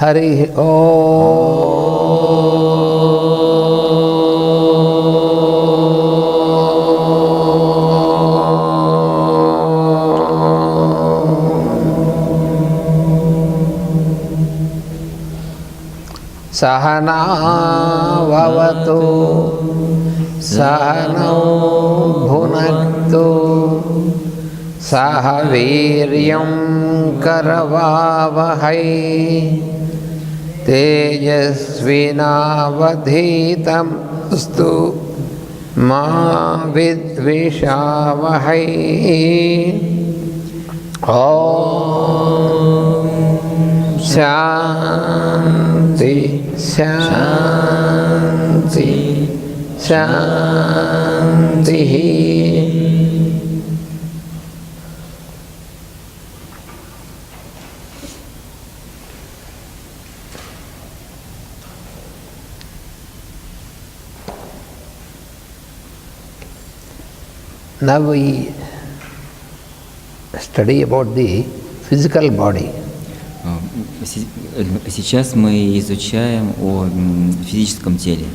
Hari Sahana vavatu sahanau bhunaktu sahaviryam karavavahai tejasvinavadhitam stu ma vidvishavahai. Om Shanti Shanti Shanti. Now we study about the physical body. Сейчас мы изучаем о физическом теле.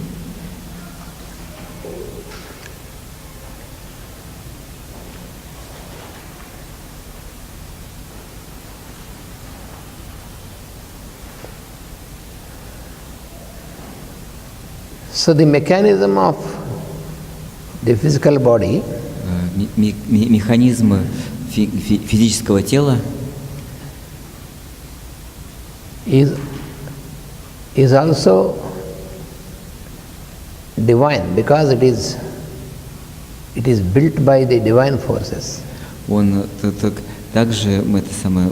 So the mechanism of the physical body механизмы физического тела is also divine because it is built by the divine forces. Он также это самое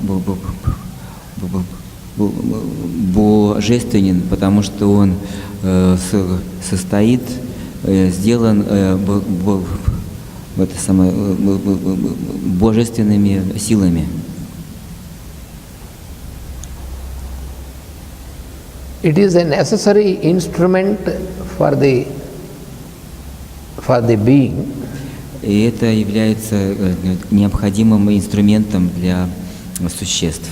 божественен, потому что он состоит, сделан это самое божественными силами. It is a necessary instrument for the being. И это является необходимым инструментом для существ.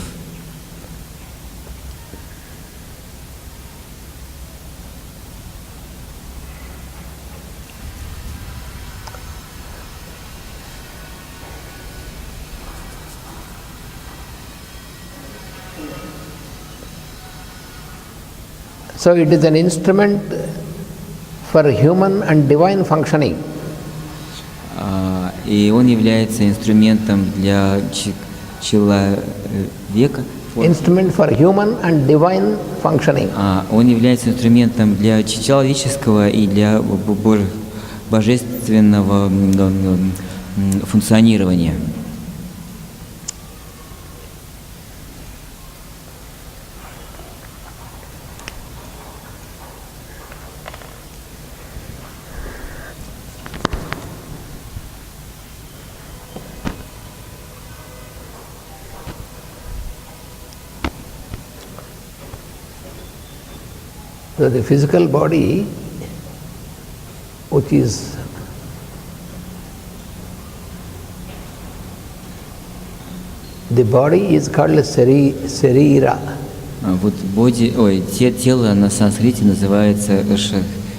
So it is an instrument for human and divine functioning. И он является инструментом для человека. Instrument for human and divine functioning. Он является инструментом для человеческого и для божественного функционирования. So the physical body, which is the body is called sarira. Вот тело на санскрите называется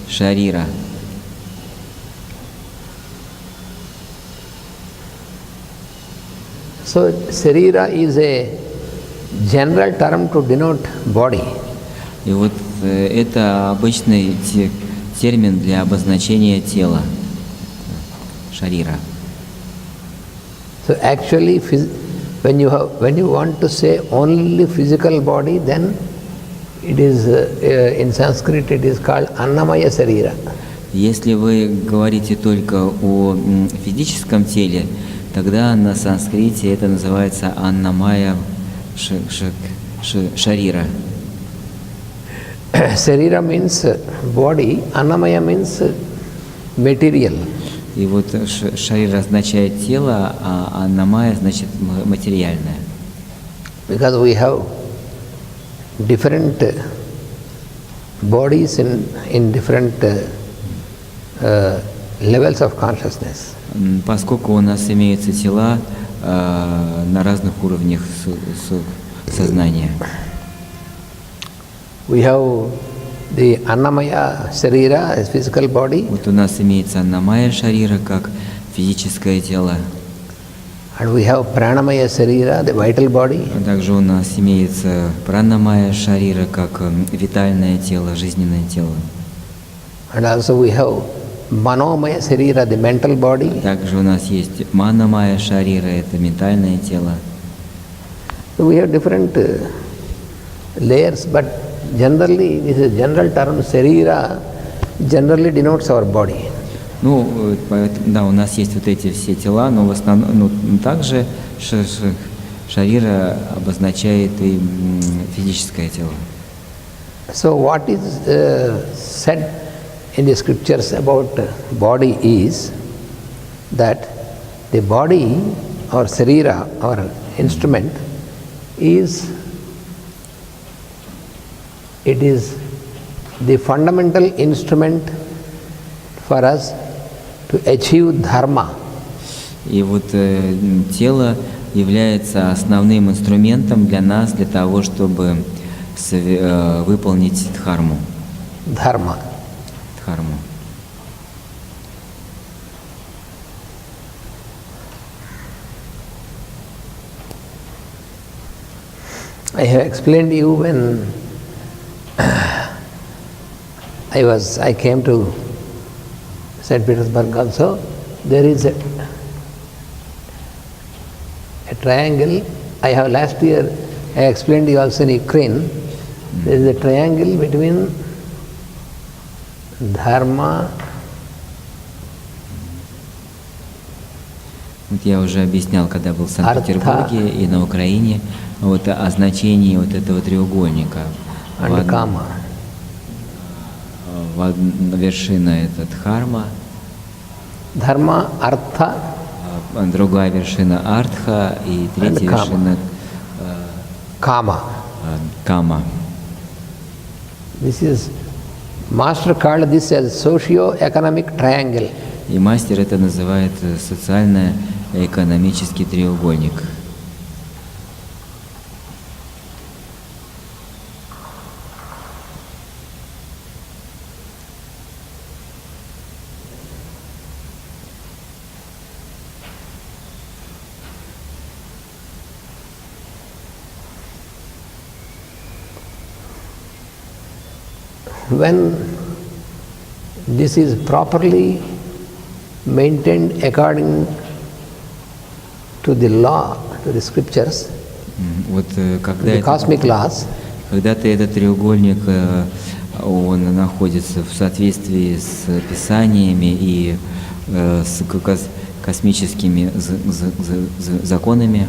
шарира. So sarira is a general term to denote body. И вот это обычный термин для обозначения тела, шарира. So actually, when you want to say only physical body, then it is in Sanskrit it is called annamaya sarira. Если вы говорите только о физическом теле, тогда на санскрите это называется аннамая шарира. Sarira means body, annamaya means material. И вот шарира означает тело, а аннамая значит материальное. Because we have different bodies in different levels of consciousness. Поскольку у нас имеются тела на разных уровнях сознания. We have the Annamaya Sharira as physical body. Вот у нас имеется Аннамая Шарира как физическое тело. And we have Pranamaya Sharira, the vital body. Также у нас имеется Пранамая Шарира как витальное тело, жизненное тело. And also we have Manomaya Sharira, the mental body. Также у нас есть Манамая Шарира, это ментальное тело. So we have different layers, but generally, this is general term, Sharira generally denotes our body. Ну, да, у нас есть вот эти все тела, но в основном, также Шарира обозначает и физическое тело. So what is said in the scriptures about body is that the body or Sharira or instrument is the fundamental instrument for us to achieve dharma. И вот тело является основным инструментом для нас, для того, чтобы выполнить дхарму. Dharma. Дхарму. I have explained to you when I came to St. Petersburg also, there is a triangle. I have last year, I explained to you also in Ukraine, there is a triangle between dharma. Вот я уже объяснял, когда был в Санкт-Петербурге и на Украине, вот о значении вот этого треугольника. Кама. Вершина это дхарма. Dharma, artha. Другая вершина артха и третья вершина Kama. Кама. This is, master called this as socio-economic triangle. И мастер это называет социально-экономический треугольник. When this is properly maintained according to the law, to the scriptures, вот, the cosmic laws, когда-то этот треугольник он находится в соответствии с писаниями и с космическими законами,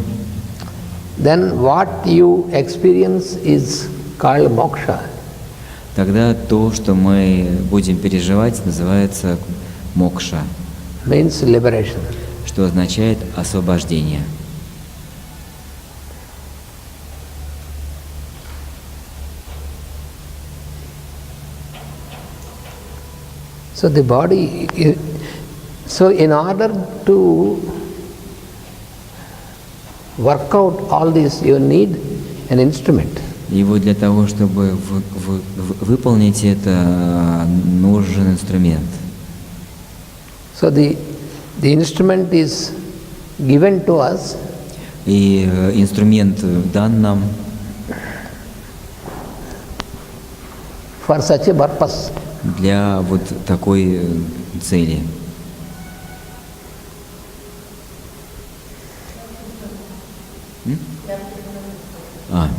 then what you experience is called moksha. Тогда то, что мы будем переживать, называется мокша, Means liberation. что означает освобождение. So the body, so in order to work out all this, you need an instrument. И вот для того, чтобы выполнить это, нужен инструмент. So the instrument is given to us. И инструмент дан нам For such a purpose. для вот такой цели.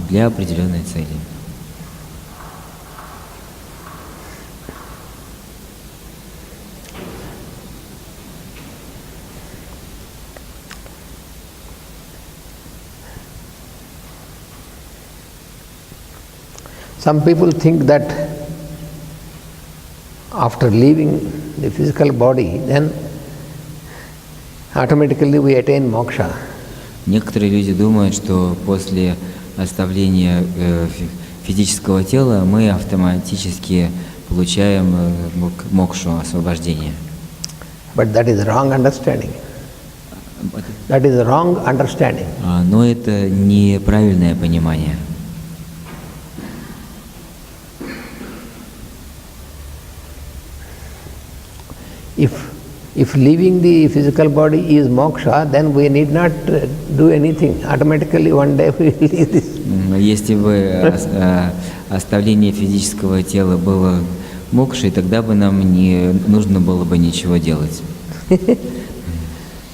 Для определенной цели. Some people think that after leaving the physical body, then automatically we attain moksha. Некоторые люди думают, что после оставления физического тела мы автоматически получаем мокшу, освобождение. But that is wrong understanding. That is wrong understanding. Но это неправильное понимание. If leaving the physical body is moksha, then we need not do anything. Automatically one day we will leave this. Если бы оставление физического тела было мокшей, тогда бы нам не нужно было бы ничего делать.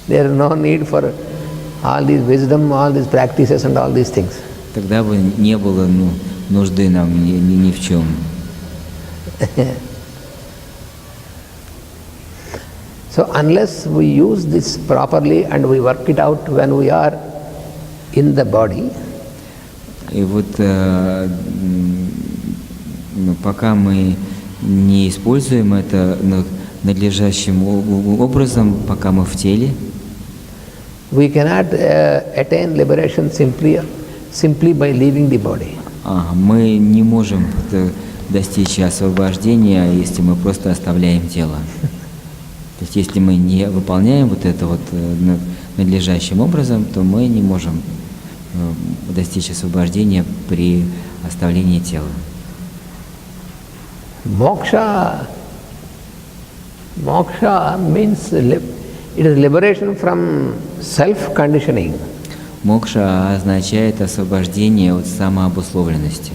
There is no need for all this wisdom, all these practices and all these things. Тогда бы не было нужды нам ни в чем. So unless we use this properly and we work it out when we are in the body, и вот пока мы не используем это надлежащим образом, пока мы в теле, we cannot attain liberation simply by leaving the body. Мы не можем достичь освобождения, если мы просто оставляем тело. То есть, если мы не выполняем вот это вот надлежащим образом, то мы не можем достичь освобождения при оставлении тела. Moksha means it is liberation from self-conditioning. Мокша означает освобождение от самообусловленности.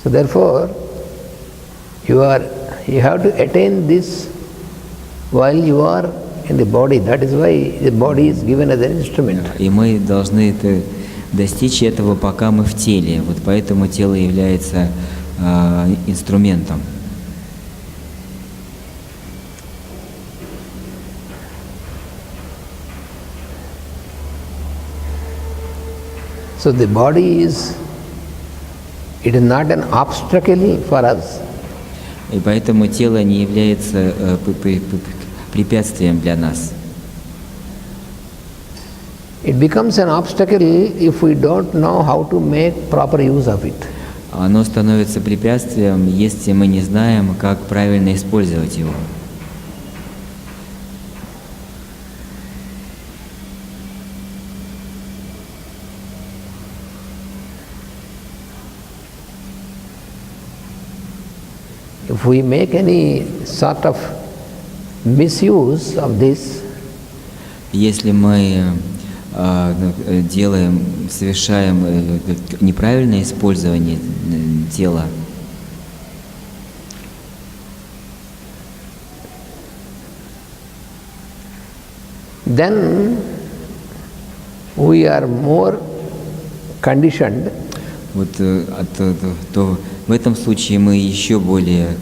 So therefore, you have to attain this while you are in the body. That is why the body is given as an instrument. И мы должны достичь этого, пока мы в теле. Вот поэтому тело является инструментом. So the body is not an obstacle for us. И поэтому тело не является препятствием для нас. It becomes an obstacle if we don't know how to make proper use of it. Оно становится препятствием, если мы не знаем, как правильно использовать его. If we make any sort of misuse of this, если мы совершаем неправильное использование тела, then we are more conditioned. Вот, то в этом случае мы еще более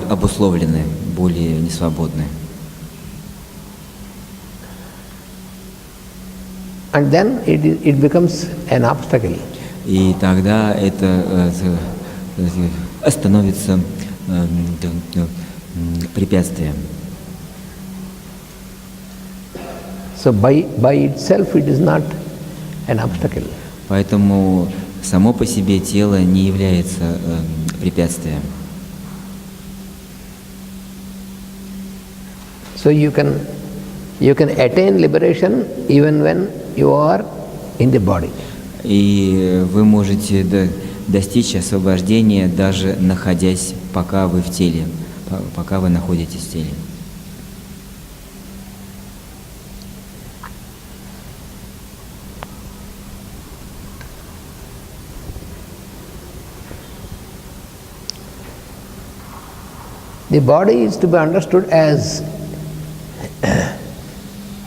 обусловлены, более несвободны. And then it becomes an obstacle. И тогда это становится препятствием. So by itself it is not an obstacle. Поэтому само по себе тело не является препятствием. So you can attain liberation even when you are in the body. И вы можете достичь освобождения, даже находясь, пока вы в теле, пока вы находитесь в теле. The body is to be understood as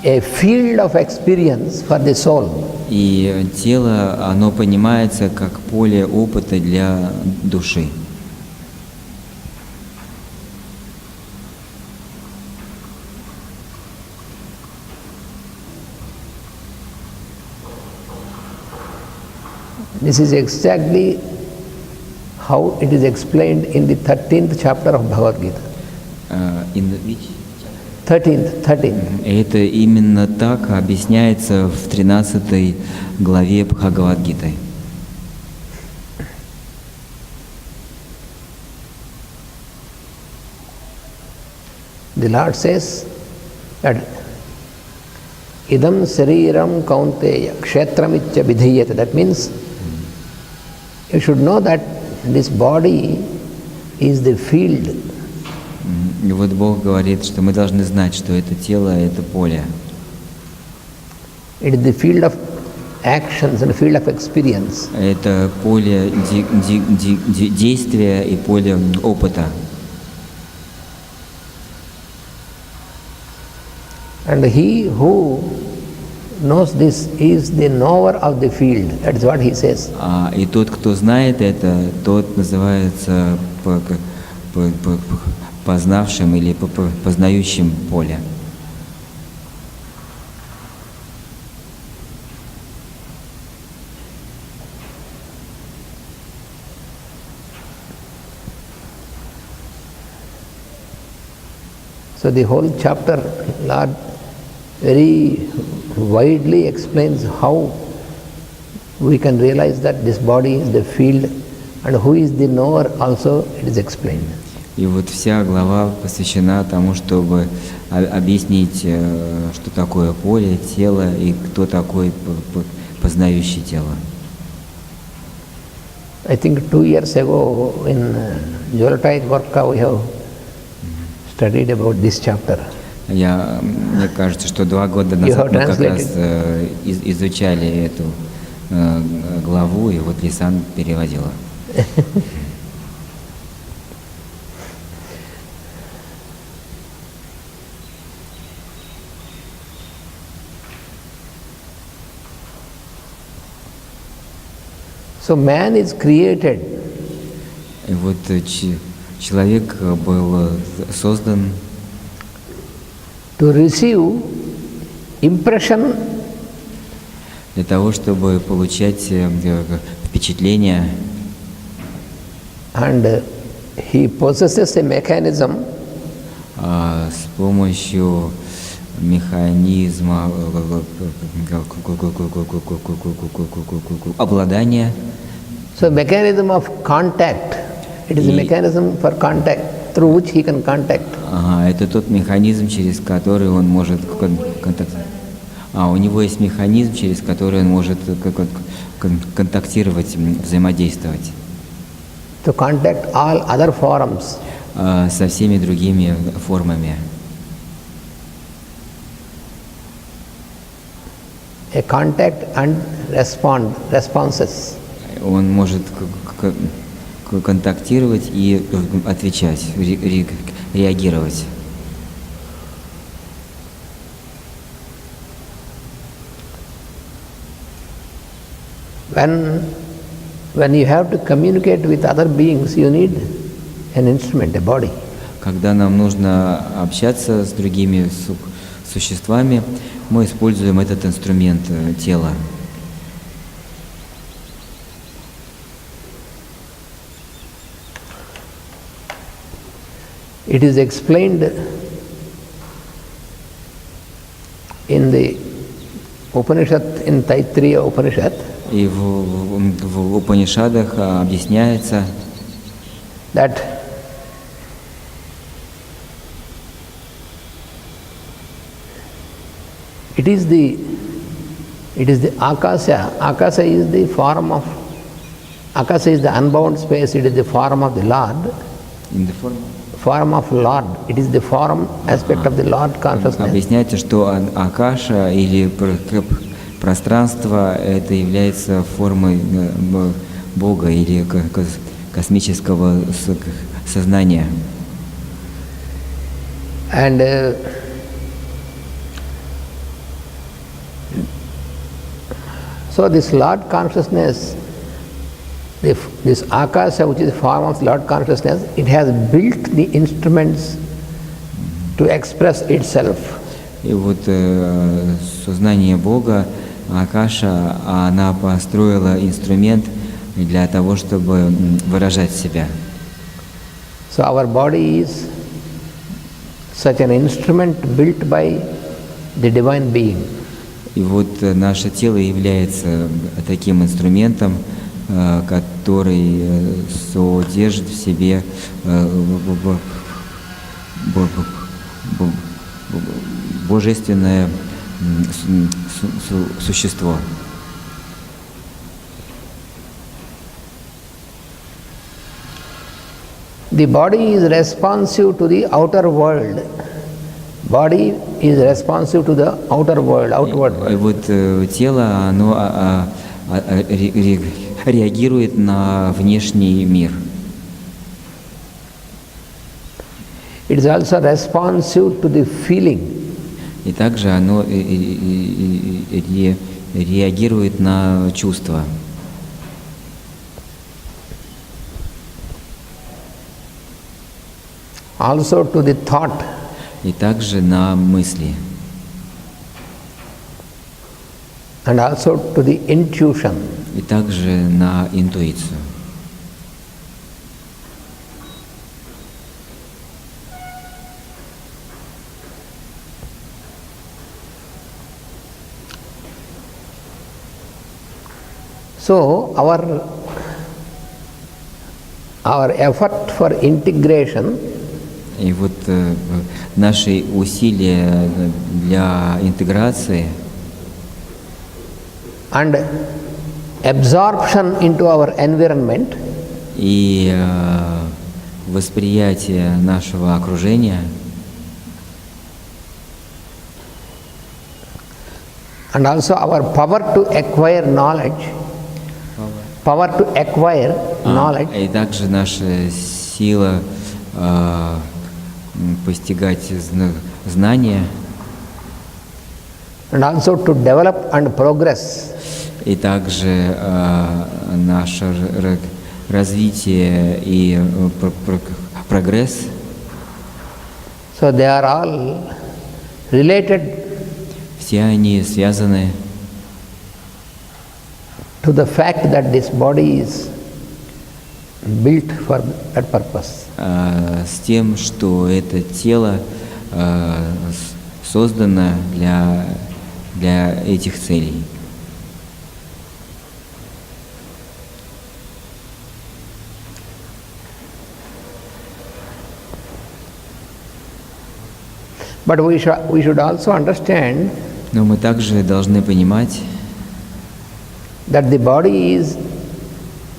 a field of experience for the soul. И тело, оно понимается как поле опыта для души. This is exactly how it is explained in the 13th chapter of Bhagavad Gita. In which? 13th. Это именно так объясняется в 13 главе Бхагавад-гиты. The Lord says that idam sariram kaunteya kshetramicha vidhiyate. That means you should know that this body is the field. И вот Бог говорит, что мы должны знать, что это тело, это поле. It is the field of actions and field of experience. Это поле действия и поле опыта. And he who knows this is the knower of the field. That is what he says. И тот, кто знает это, тот называется познавшим или познающим поле. So the whole chapter, Lord very widely explains how we can realize that this body is the field, and who is the knower also it is explained. И вот вся глава посвящена тому, чтобы объяснить, что такое поле, тело и кто такой познающий тело. I think 2 years ago in Jolatai Gorka we have studied about this chapter. Мне кажется, что 2 года назад мы как раз изучали эту главу, и вот Лисан переводила. So man is created. И вот человек был создан to receive impression для того, чтобы получать впечатления. And he possesses a mechanism с помощью механизма обладания. So mechanism of contact. It is a mechanism for contact through which he can contact. Это тот механизм, через который он может контактировать. У него есть механизм, через который он может контактировать, взаимодействовать. To contact all other forms. Со всеми другими формами. A contact and responses. Он может контактировать и отвечать, реагировать. When you have to communicate with other beings, you need an instrument, a body. Когда нам нужно общаться с другими существами, мы используем этот инструмент тела. It is explained in the Upanishad, in Taittiriya Upanishad. И в Упанишадах объясняется, that it is the Akasha. Akasha is the form of, Akasha is the unbound space, it is the form of the Lord. In the form of Lord. It is the form aspect of the Lord consciousness. Объясняется, что Акаша или пространство это является формой Бога или космического сознания. And so this Lord consciousness, this Akasha, which is the form of Lord consciousness, it has built the instruments to express itself. И вот сознание Бога, Акаша, она построила инструмент для того, чтобы выражать себя. So our body is such an instrument built by the divine being. И вот наше тело является таким инструментом, который содержит в себе божественное существо. The body is responsive to the outer world. Body is responsive to the outer world, outward И world. вот тело, оно реагирует на внешний мир. It is also responsive to the feeling. И также оно реагирует на чувства. Also to the thought. И также на мысли. And also to the intuition. И также на интуицию. So our effort for integration И вот наши усилия для интеграции and absorption into our environment и восприятие нашего окружения and also our power to acquire knowledge, и также наша сила постигать знания, and also to develop and progress. и также наше развитие и прогресс. So they are all related Все они связаны to the fact that this body is built for that purpose. С тем, что это тело создано для этих целей. But we should also understand Но мы также должны понимать, that the body is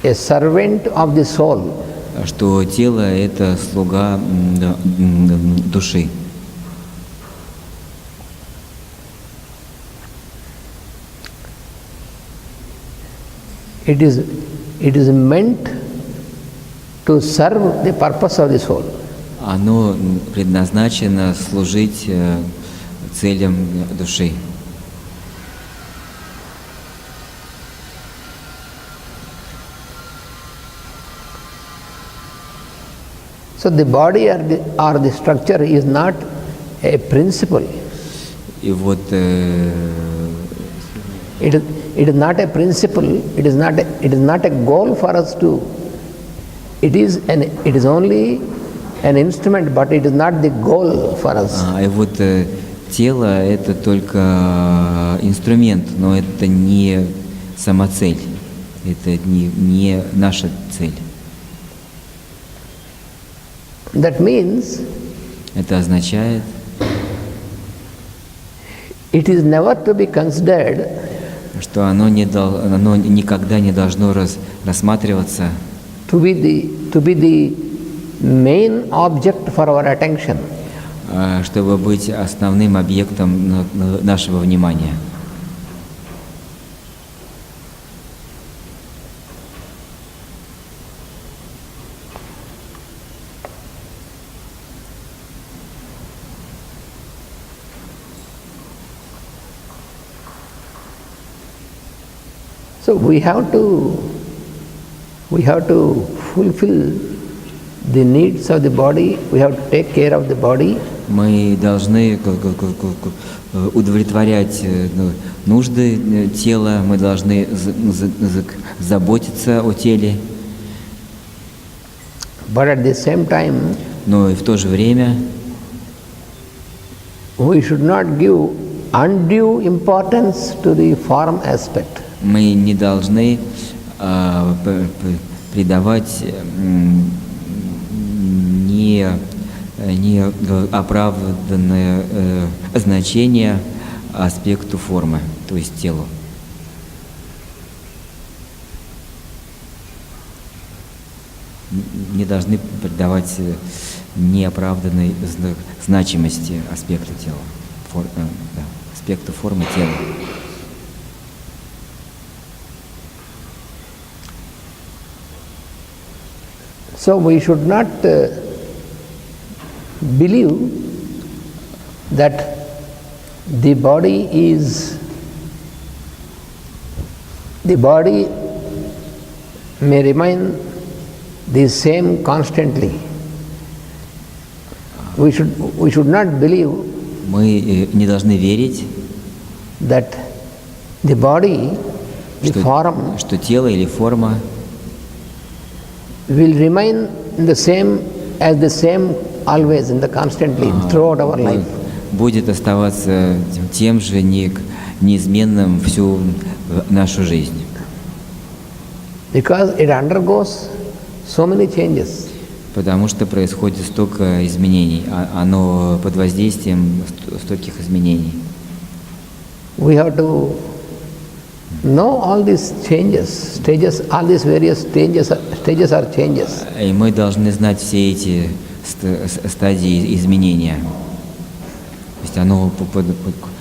a servant of the soul. Что тело – это слуга души. It is meant to serve the purpose of the soul. Оно предназначено служить целям души. So the body or the structure is not a principle. И вот It is not a principle. It is not a goal for us to. It is only an instrument, but it is not the goal for us. И вот тело – это только инструмент, но это не самоцель, это не наша цель. That means Это означает, it is never to be considered что оно никогда не должно рассматриваться to be the main object for our attention. Чтобы быть основным объектом нашего внимания. So we have to fulfill the needs of the body. We have to take care of the body. Мы должны удовлетворять нужды тела, мы должны заботиться о теле. But at the same time, но и в то же время we should not give undue importance to the form aspect. Мы не должны придавать неоправданное значение аспекту формы, то есть телу. Не должны придавать неоправданной значимости аспекту тела, аспекту формы тела. So we should not believe that the body may remain the same constantly. We should not believe Мы не должны верить, that the body, the form, что тело или форма will remain in the same always, in the constantly, throughout our life. будет оставаться тем же неизменным всю нашу жизнь. Because it undergoes so many changes. Потому что происходит столько изменений, оно под воздействием стольких изменений. We have to know all these stages, all these various stages are changes. И мы должны знать все эти стадии изменения. То есть оно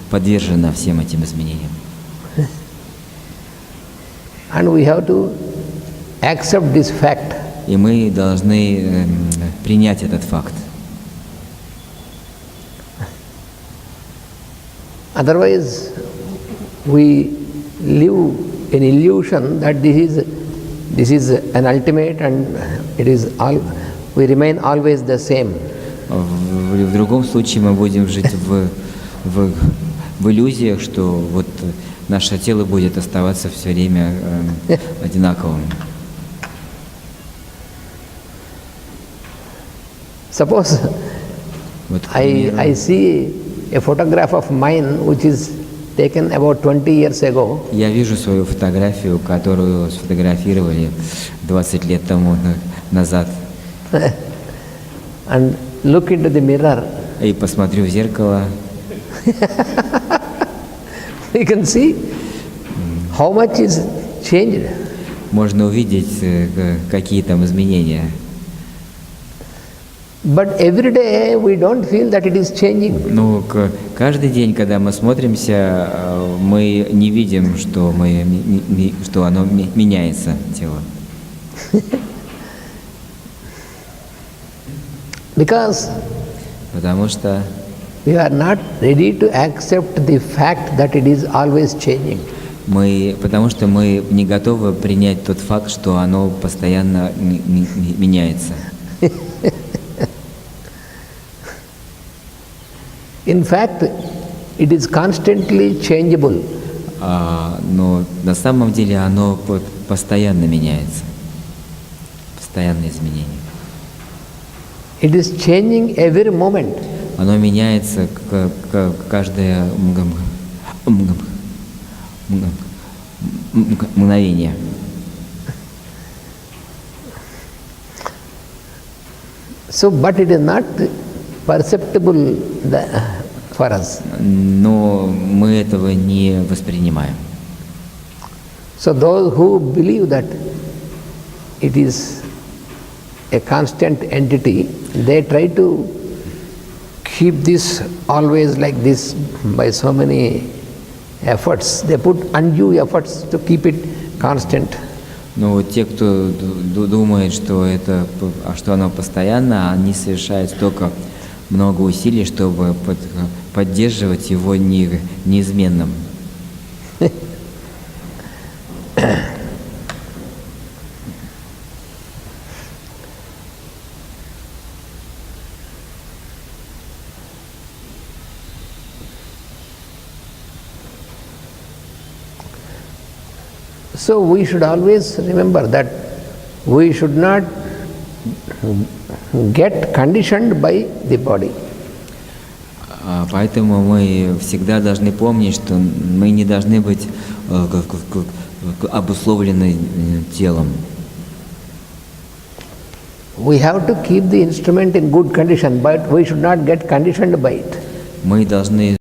подвержено всем этим изменениям. And we have to accept this fact. И мы должны принять этот факт. Otherwise, we live in illusion that this is an ultimate and we remain always the same. В другом случае мы будем жить в иллюзиях, что вот наше тело будет оставаться все время одинаковым. Suppose I see a photograph of mine which is taken about 20 years ago. Я вижу свою фотографию, которую сфотографировали 20 лет тому назад. And look into the mirror. И посмотрю в зеркало. You can see how much is changed. Можно увидеть, какие там изменения. But every day we don't feel that it is changing. Но каждый день, когда мы смотримся, мы не видим, что оно меняется, тело. Потому что we are not ready to accept the fact that it is always changing. Потому что мы не готовы принять тот факт, что оно постоянно меняется. In fact, it is constantly changeable. Но на самом деле оно постоянно меняется. Постоянные изменения. It is changing every moment. Оно меняется каждое мгновение. So, but it is not perceptible for us. Но мы этого не воспринимаем. So those who believe that it is a constant entity, they try to keep this always like this by so many efforts. They put undue efforts to keep it constant. Но вот те, кто думает, что оно постоянно, они совершают столько много усилий, чтобы поддерживать его неизменным. So we should always remember that we should not get conditioned by the body. Поэтому мы всегда должны помнить, что мы не должны быть обусловлены телом. We have to keep the instrument in good condition, but we should not get conditioned by it. Мы должны